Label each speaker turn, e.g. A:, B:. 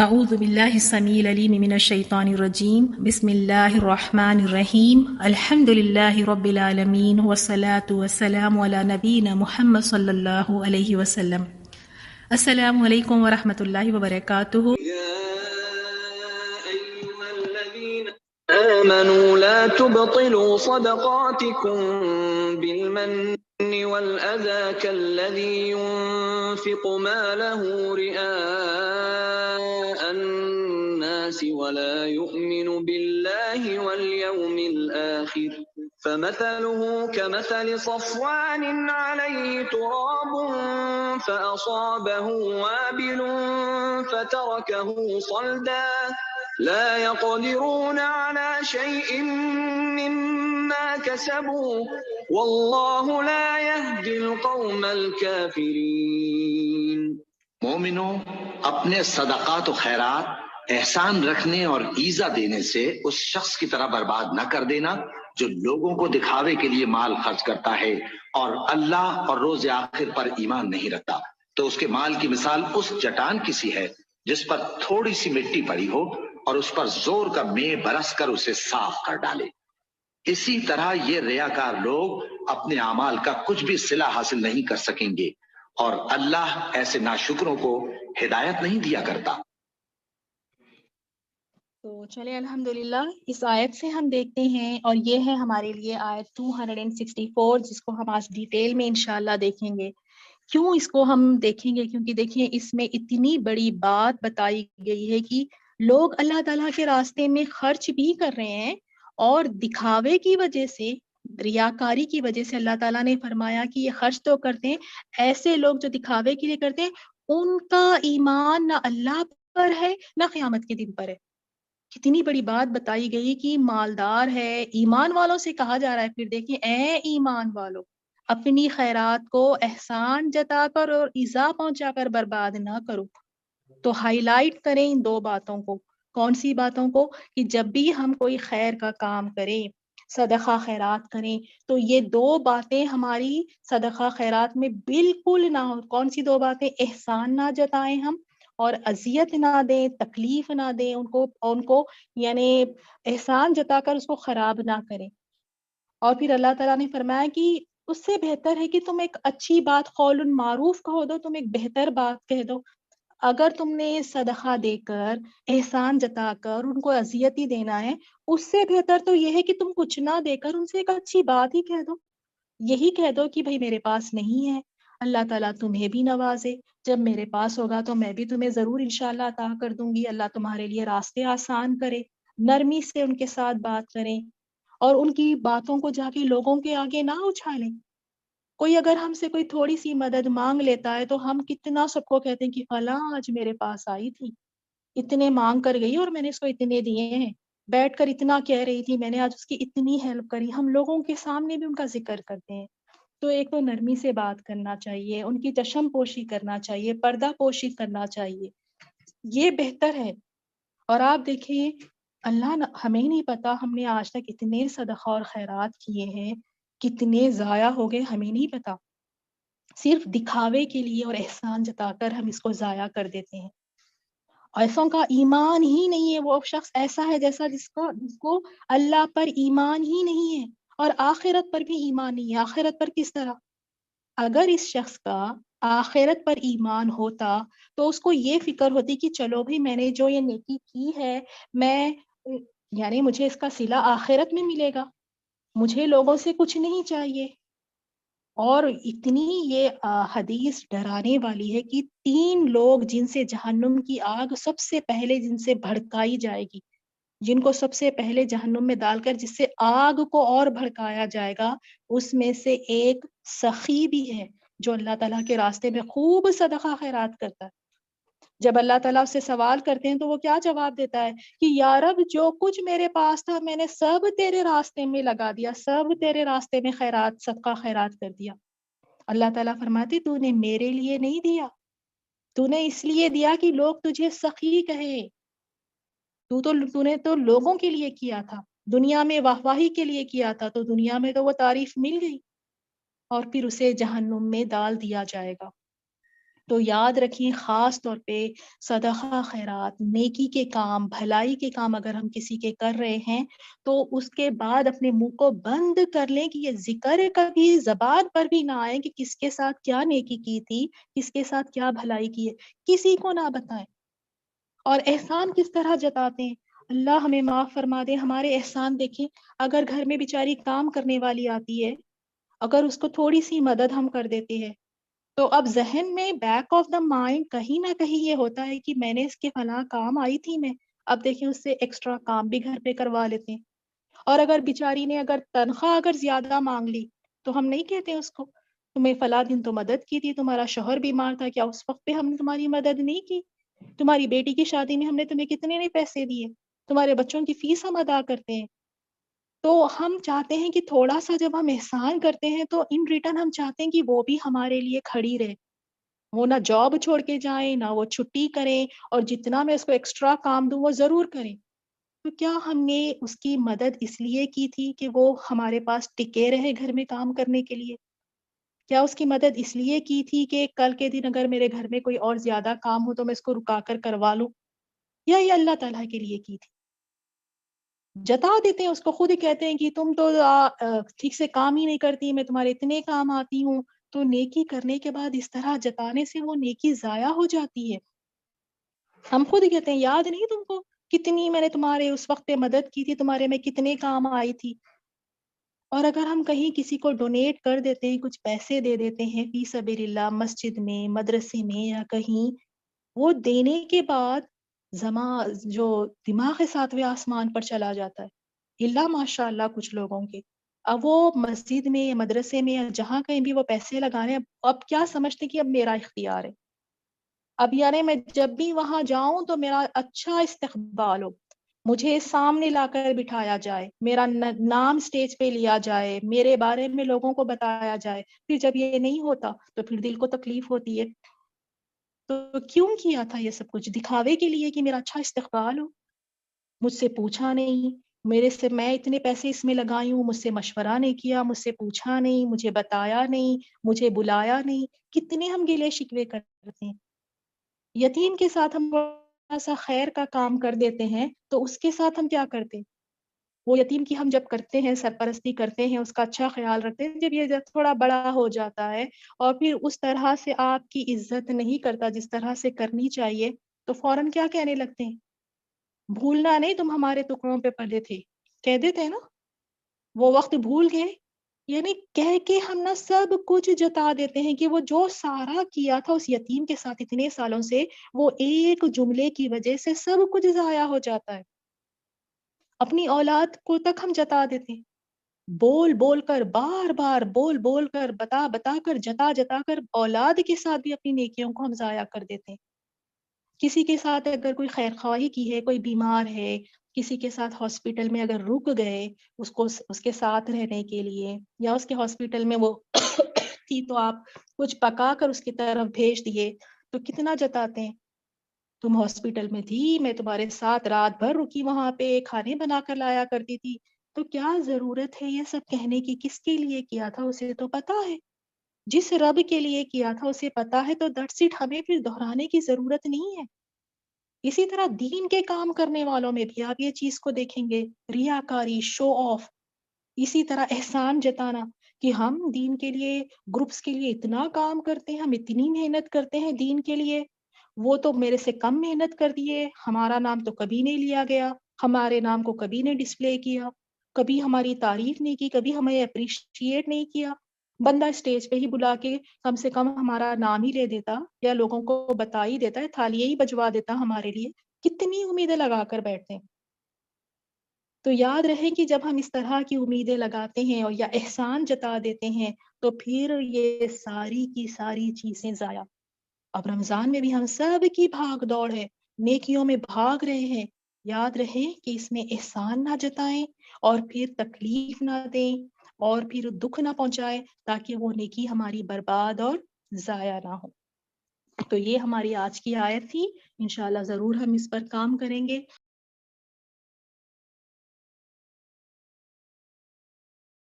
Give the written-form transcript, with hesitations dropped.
A: اعوذ باللہ السمیع العلیم من الشیطان الرجیم بسم اللہ الرحمن الرحیم الحمد للہ رب العالمین والصلاة والسلام علی نبینا محمد صلی اللہ علیہ وسلم۔ السلام علیکم ورحمۃ اللہ وبرکاتہ۔
B: آمنوا لا تبطلوا صدقاتكم بالمن والأذى كالذي ينفق ماله رئاء الناس ولا يؤمن بالله واليوم الآخر فمثله كمثل صفوان عليه تراب فأصابه وابل فتركه صلدا لا يقدرون على شيء مما كسبوا والله لا يهدي القوم الكافرين۔
C: مومنوں، اپنے صدقات و خیرات احسان رکھنے اور ایذا دینے سے اس شخص کی طرح برباد نہ کر دینا جو لوگوں کو دکھاوے کے لیے مال خرچ کرتا ہے اور اللہ اور روز آخر پر ایمان نہیں رکھتا، تو اس کے مال کی مثال اس چٹان کی سی ہے جس پر تھوڑی سی مٹی پڑی ہو اور اس پر زور کا مے برس کر اسے صاف کر ڈالے۔ اسی طرح یہ ریاکار لوگ اپنے اعمال کا کچھ بھی صلہ حاصل نہیں کر سکیں گے اور اللہ ایسے ناشکروں کو ہدایت نہیں دیا کرتا۔
D: تو چلے الحمدللہ اس آیت سے ہم دیکھتے ہیں، اور یہ ہے ہمارے لیے آیت 264 جس کو ہم آج ڈیٹیل میں انشاءاللہ دیکھیں گے۔ کیوں اس کو ہم دیکھیں گے؟ کیونکہ دیکھیں اس میں اتنی بڑی بات بتائی گئی ہے کہ لوگ اللہ تعالیٰ کے راستے میں خرچ بھی کر رہے ہیں اور دکھاوے کی وجہ سے، ریاکاری کی وجہ سے اللہ تعالیٰ نے فرمایا کہ یہ خرچ تو کرتے ہیں، ایسے لوگ جو دکھاوے کے لیے کرتے ہیں ان کا ایمان نہ اللہ پر ہے نہ قیامت کے دن پر ہے۔ کتنی بڑی بات بتائی گئی کہ مالدار ہے، ایمان والوں سے کہا جا رہا ہے، پھر دیکھیں اے ایمان والو اپنی خیرات کو احسان جتا کر اور ایذا پہنچا کر برباد نہ کرو۔ تو ہائی لائٹ کریں ان دو باتوں کو۔ کون سی باتوں کو؟ کہ جب بھی ہم کوئی خیر کا کام کریں، صدقہ خیرات کریں، تو یہ دو باتیں ہماری صدقہ خیرات میں بالکل نہ ہو۔ کون سی دو باتیں؟ احسان نہ جتائیں ہم، اور اذیت نہ دیں، تکلیف نہ دیں ان کو یعنی احسان جتا کر اس کو خراب نہ کریں۔ اور پھر اللہ تعالیٰ نے فرمایا کہ اس سے بہتر ہے کہ تم ایک اچھی بات قول معروف کہو دو، تم ایک بہتر بات کہہ دو۔ اگر تم نے صدقہ دے کر، احسان جتا کر ان کو اذیت ہی دینا ہے، اس سے بہتر تو یہ ہے کہ تم کچھ نہ دے کر ان سے ایک اچھی بات ہی کہہ دو۔ یہی کہہ دو کہ بھائی میرے پاس نہیں ہے، اللہ تعالیٰ تمہیں بھی نوازے، جب میرے پاس ہوگا تو میں بھی تمہیں ضرور انشاءاللہ عطا کر دوں گی، اللہ تمہارے لیے راستے آسان کرے۔ نرمی سے ان کے ساتھ بات کریں اور ان کی باتوں کو جا کے لوگوں کے آگے نہ اچھالیں۔ کوئی اگر ہم سے کوئی تھوڑی سی مدد مانگ لیتا ہے تو ہم کتنا سب کو کہتے ہیں کہ فلاں آج میرے پاس آئی تھی، اتنے مانگ کر گئی اور میں نے اس کو اتنے دیے ہیں، بیٹھ کر اتنا کہہ رہی تھی، میں نے آج اس کی اتنی ہیلپ کری۔ ہم لوگوں کے سامنے بھی ان کا ذکر کرتے ہیں۔ تو ایک تو نرمی سے بات کرنا چاہیے، ان کی چشم پوشی کرنا چاہیے، پردہ پوشی کرنا چاہیے، یہ بہتر ہے۔ اور آپ دیکھیں اللہ ہمیں نہیں پتا ہم نے آج تک اتنے صدقہ اور خیرات کیے ہیں، کتنے ضائع ہو گئے ہمیں نہیں پتا، صرف دکھاوے کے لیے اور احسان جتا کر ہم اس کو ضائع کر دیتے ہیں۔ ایسوں کا ایمان ہی نہیں ہے، وہ شخص ایسا ہے جیسا جس کو اللہ پر ایمان ہی نہیں ہے اور آخرت پر بھی ایمان نہیں ہے۔ آخرت پر کس طرح؟ اگر اس شخص کا آخرت پر ایمان ہوتا تو اس کو یہ فکر ہوتی کہ چلو بھی میں نے جو یہ نیکی کی ہے، میں یعنی مجھے اس کا صلہ آخرت میں ملے گا، مجھے لوگوں سے کچھ نہیں چاہیے۔ اور اتنی یہ حدیث ڈرانے والی ہے کہ 3 لوگ جن سے جہنم کی آگ سب سے پہلے جن سے بھڑکائی جائے گی، جن کو سب سے پہلے جہنم میں ڈال کر جس سے آگ کو اور بھڑکایا جائے گا، اس میں سے ایک سخی بھی ہے جو اللہ تعالیٰ کے راستے میں خوب صدقہ خیرات کرتا ہے۔ جب اللہ تعالیٰ سے سوال کرتے ہیں تو وہ کیا جواب دیتا ہے کہ یا رب جو کچھ میرے پاس تھا میں نے سب تیرے راستے میں لگا دیا، سب تیرے راستے میں خیرات، صدقہ خیرات کر دیا۔ اللہ تعالیٰ فرماتی تو نے میرے لیے نہیں دیا، تو نے اس لیے دیا کہ لوگ تجھے سخی کہے، تو نے تو لوگوں کے لیے کیا تھا، دنیا میں واہواہی کے لیے کیا تھا، تو دنیا میں تو وہ تعریف مل گئی اور پھر اسے جہنم میں ڈال دیا جائے گا۔ تو یاد رکھیں خاص طور پہ صدقہ خیرات، نیکی کے کام، بھلائی کے کام اگر ہم کسی کے کر رہے ہیں تو اس کے بعد اپنے منہ کو بند کر لیں کہ یہ ذکر کبھی زبان پر بھی نہ آئے کہ کس کے ساتھ کیا نیکی کی تھی، کس کے ساتھ کیا بھلائی کی ہے، کسی کو نہ بتائیں۔ اور احسان کس طرح جتاتے ہیں، اللہ ہمیں معاف فرما دے، ہمارے احسان دیکھیں، اگر گھر میں بیچاری کام کرنے والی آتی ہے، اگر اس کو تھوڑی سی مدد ہم کر دیتے ہیں تو اب ذہن میں بیک آف دا مائنڈ کہیں نہ کہیں یہ ہوتا ہے کہ میں نے اس کے فلاں کام آئی تھی میں، اب دیکھیں اس سے ایکسٹرا کام بھی گھر پہ کروا لیتے ہیں۔ اور اگر بیچاری نے اگر تنخواہ اگر زیادہ مانگ لی تو ہم نہیں کہتے اس کو تمہیں فلاں دن تو مدد کی تھی، تمہارا شوہر بیمار تھا، کیا اس وقت پہ ہم نے تمہاری مدد نہیں کی؟ تمہاری بیٹی کی شادی میں ہم نے تمہیں کتنے نہیں پیسے دیے، تمہارے بچوں کی فیس ہم ادا کرتے ہیں۔ تو ہم چاہتے ہیں کہ تھوڑا سا جب ہم احسان کرتے ہیں تو ان ریٹرن ہم چاہتے ہیں کہ وہ بھی ہمارے لیے کھڑی رہے، وہ نہ جاب چھوڑ کے جائیں، نہ وہ چھٹی کریں، اور جتنا میں اس کو ایکسٹرا کام دوں وہ ضرور کریں۔ تو کیا ہم نے اس کی مدد اس لیے کی تھی کہ وہ ہمارے پاس ٹکے رہے گھر میں کام کرنے کے لیے؟ کیا اس کی مدد اس لیے کی تھی کہ کل کے دن اگر میرے گھر میں کوئی اور زیادہ کام ہو تو میں اس کو رکا کر کروا لوں؟ یا یہ اللہ تعالیٰ کے لیے کی تھی؟ جتا دیتے ہیں اس کو، خود ہی کہتے ہیں کہ تم تو ٹھیک سے کام ہی نہیں کرتی، میں تمہارے اتنے کام آتی ہوں۔ تو نیکی کرنے کے بعد اس طرح جتانے سے وہ نیکی ضائع ہو جاتی ہے۔ ہم خود ہی کہتے ہیں یاد نہیں تم کو کتنی میں نے تمہارے اس وقت پہ مدد کی تھی، تمہارے میں کتنے کام آئی تھی۔ اور اگر ہم کہیں کسی کو ڈونیٹ کر دیتے ہیں، کچھ پیسے دے دیتے ہیں فی سبیل اللہ، مسجد میں، مدرسے میں یا کہیں، وہ دینے کے بعد جو دماغ ساتویں آسمان پر چلا جاتا ہے، اللہ ماشاء اللہ کچھ لوگوں کے، اب وہ مسجد میں یا مدرسے میں یا جہاں کہیں بھی وہ پیسے لگا رہے ہیں، اب کیا سمجھتے کہ اب میرا اختیار ہے، اب یعنی میں جب بھی وہاں جاؤں تو میرا اچھا استقبال ہو، مجھے سامنے لا کر بٹھایا جائے، میرا نام سٹیج پہ لیا جائے، میرے بارے میں لوگوں کو بتایا جائے۔ پھر جب یہ نہیں ہوتا تو پھر دل کو تکلیف ہوتی ہے۔ تو کیوں کیا تھا یہ سب کچھ؟ دکھاوے کے لیے کہ میرا اچھا استقبال ہو، مجھ سے پوچھا نہیں، میں اتنے پیسے اس میں لگائی ہوں، مجھ سے مشورہ نہیں کیا، مجھ سے پوچھا نہیں، مجھے بتایا نہیں، مجھے بلایا نہیں۔ کتنے ہم گلے شکوے کرتے ہیں۔ یتیم کے ساتھ ہم تھوڑا سا خیر کا کام کر دیتے ہیں تو اس کے ساتھ ہم کیا کرتے ہیں؟ وہ یتیم کی ہم جب کرتے ہیں، سرپرستی کرتے ہیں، اس کا اچھا خیال رکھتے ہیں، جب یہ تھوڑا بڑا ہو جاتا ہے اور پھر اس طرح سے آپ کی عزت نہیں کرتا جس طرح سے کرنی چاہیے، تو فوراً کیا کہنے لگتے ہیں؟ بھولنا نہیں تم ہمارے ٹکڑوں پہ پلے تھے، کہہ دیتے ہیں نا، وہ وقت بھول گئے۔ یعنی کہہ کے ہم نا سب کچھ جتا دیتے ہیں کہ وہ جو سارا کیا تھا اس یتیم کے ساتھ اتنے سالوں سے، وہ ایک جملے کی وجہ سے سب کچھ ضائع ہو جاتا ہے۔ اپنی اولاد کو تک ہم جتا دیتے ہیں، بول بول کر، بار بار بول بول کر، بتا بتا کر، جتا جتا کر، اولاد کے ساتھ بھی اپنی نیکیوں کو ہم ضائع کر دیتے ہیں۔ کسی کے ساتھ اگر کوئی خیر خواہی کی ہے، کوئی بیمار ہے، کسی کے ساتھ ہاسپٹل میں اگر رک گئے اس کے ساتھ رہنے کے لیے، یا اس کے ہاسپٹل میں وہ تھی تو آپ کچھ پکا کر اس کی طرف بھیج دیے، تو کتنا جتاتے ہیں، تم ہاسپٹل میں تھی، میں تمہارے ساتھ رات بھر رکی وہاں پہ، کھانے بنا کر لایا کرتی تھی۔ تو کیا ضرورت ہے یہ سب کہنے کی؟ کس کے لیے کیا تھا اسے تو پتا ہے، جس رب کے لیے کیا تھا اسے پتا ہے، تو دیٹس اٹ، ہمیں پھر دہرانے کی ضرورت نہیں ہے۔ اسی طرح دین کے کام کرنے والوں میں بھی آپ یہ چیز کو دیکھیں گے، ریاکاری، شو آف، اسی طرح احسان جتانا کہ ہم دین کے لیے، گروپس کے لیے اتنا کام کرتے ہیں، ہم اتنی محنت کرتے ہیں دین کے لیے، وہ تو میرے سے کم محنت کر دیے، ہمارا نام تو کبھی نہیں لیا گیا، ہمارے نام کو کبھی نہیں ڈسپلے کیا، کبھی ہماری تعریف نہیں کی، کبھی ہمیں اپریشیٹ نہیں کیا۔ بندہ اسٹیج پہ ہی بلا کے کم سے کم ہمارا نام ہی لے دیتا یا لوگوں کو بتا ہی دیتا ہے، تھالیاں ہی بجوا دیتا ہمارے لیے، کتنی امیدیں لگا کر بیٹھتے ہیں۔ تو یاد رہے کہ جب ہم اس طرح کی امیدیں لگاتے ہیں اور یا احسان جتا دیتے ہیں تو پھر یہ ساری کی ساری چیزیں ضائع۔ اب رمضان میں بھی ہم سب کی بھاگ دوڑ ہے، نیکیوں میں بھاگ رہے ہیں، یاد رہے کہ اس میں احسان نہ جتائیں اور پھر تکلیف نہ دیں اور پھر دکھ نہ پہنچائیں، تاکہ وہ نیکی ہماری برباد اور ضائع نہ ہو۔ تو یہ ہماری آج کی آیت تھی، انشاءاللہ ضرور ہم اس پر کام کریں گے۔